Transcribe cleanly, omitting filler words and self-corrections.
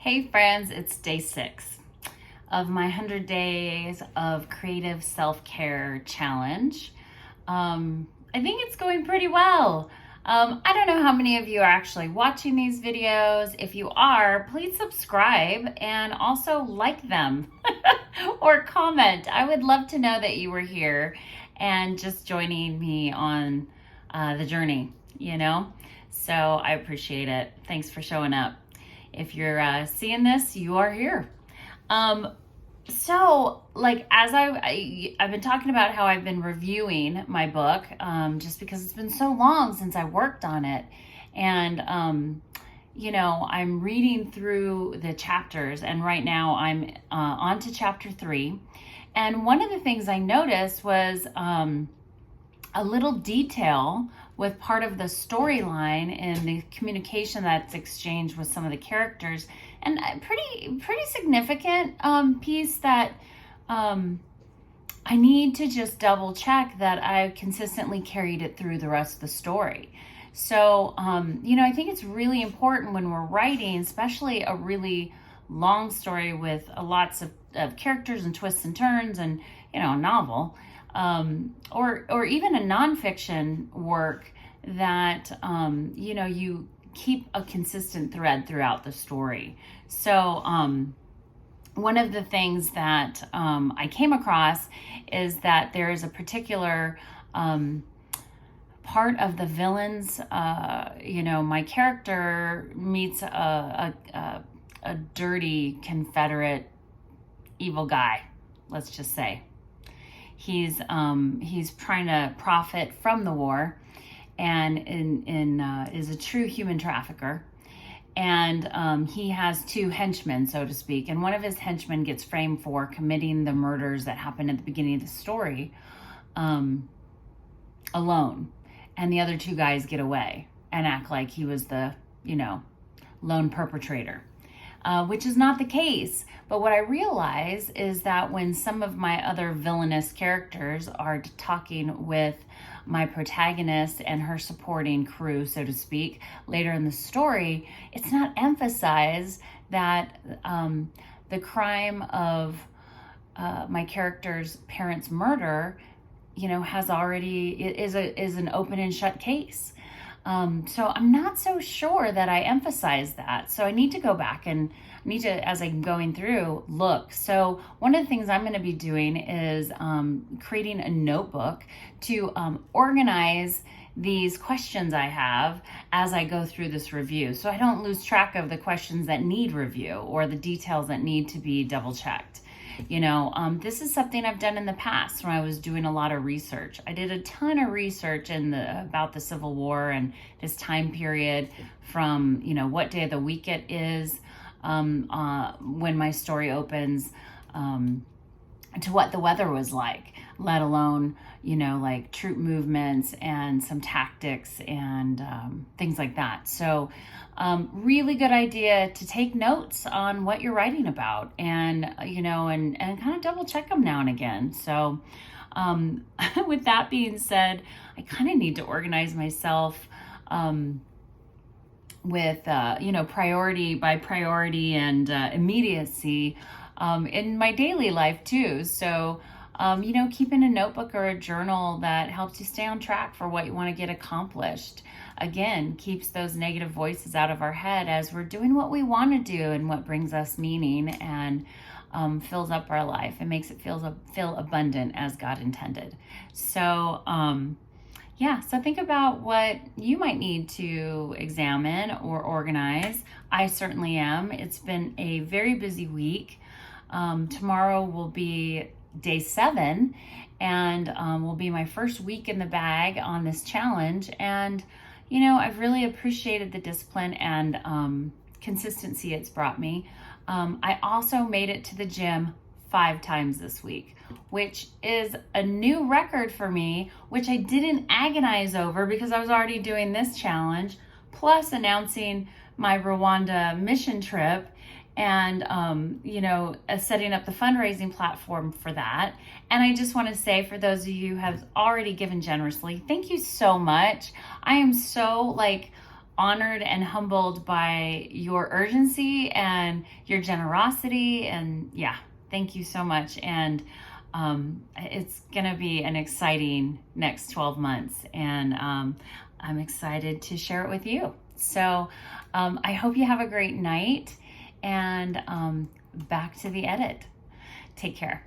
Hey friends, it's day 6 of my 100 days of creative self-care challenge. I think it's going pretty well. I don't know how many of you are actually watching these videos. If you are, please subscribe and also like them or comment. I would love to know that you were here and just joining me on the journey, So I appreciate it. Thanks for showing up. If you're seeing this, you are here. As I've been talking about how I've been reviewing my book, just because it's been so long since I worked on it. And, I'm reading through the chapters, and right now I'm on to chapter 3. And one of the things I noticed was a little detail with part of the storyline and the communication that's exchanged with some of the characters, and a pretty significant piece that I need to just double check that I consistently carried it through the rest of the story. So, I think it's really important when we're writing, especially a really long story with lots of characters and twists and turns, and a novel, or even a nonfiction work, that you keep a consistent thread throughout the story. So one of the things that I came across is that there is a particular part of the villains. My character meets a dirty Confederate evil guy, let's just say. He's trying to profit from the war, and is a true human trafficker. And he has 2 henchmen, so to speak. And one of his henchmen gets framed for committing the murders that happened at the beginning of the story alone. And the other 2 guys get away and act like he was the, lone perpetrator. Which is not the case. But what I realize is that when some of my other villainous characters are talking with my protagonist and her supporting crew, so to speak, later in the story, it's not emphasized that the crime of my character's parents' murder, is an open and shut case. So I'm not so sure that I emphasize that. So I need to go back and as I'm going through, look. So one of the things I'm going to be doing is creating a notebook to organize these questions I have as I go through this review, so I don't lose track of the questions that need review or the details that need to be double checked. This is something I've done in the past when I was doing a lot of research. I did a ton of research about the Civil War and this time period, from, what day of the week it is when my story opens, to what the weather was like, let alone, like troop movements and some tactics and things like that. So really good idea to take notes on what you're writing about, and and kind of double check them now and again. So with that being said, I kind of need to organize myself with priority by priority and immediacy in my daily life too. So keeping a notebook or a journal that helps you stay on track for what you want to get accomplished, again, keeps those negative voices out of our head as we're doing what we want to do and what brings us meaning, and fills up our life and makes it feel abundant as God intended. So so think about what you might need to examine or organize. I certainly am. It's been a very busy week. Tomorrow will be day 7, and will be my first week in the bag on this challenge. And, I've really appreciated the discipline and consistency it's brought me. I also made it to the gym 5 times this week, which is a new record for me, which I didn't agonize over because I was already doing this challenge, plus announcing my Rwanda mission trip, and setting up the fundraising platform for that. And I just want to say, for those of you who have already given generously, thank you so much. I am so honored and humbled by your urgency and your generosity. And yeah, thank you so much. And it's going to be an exciting next 12 months. And I'm excited to share it with you. So I hope you have a great night, and back to the edit. Take care.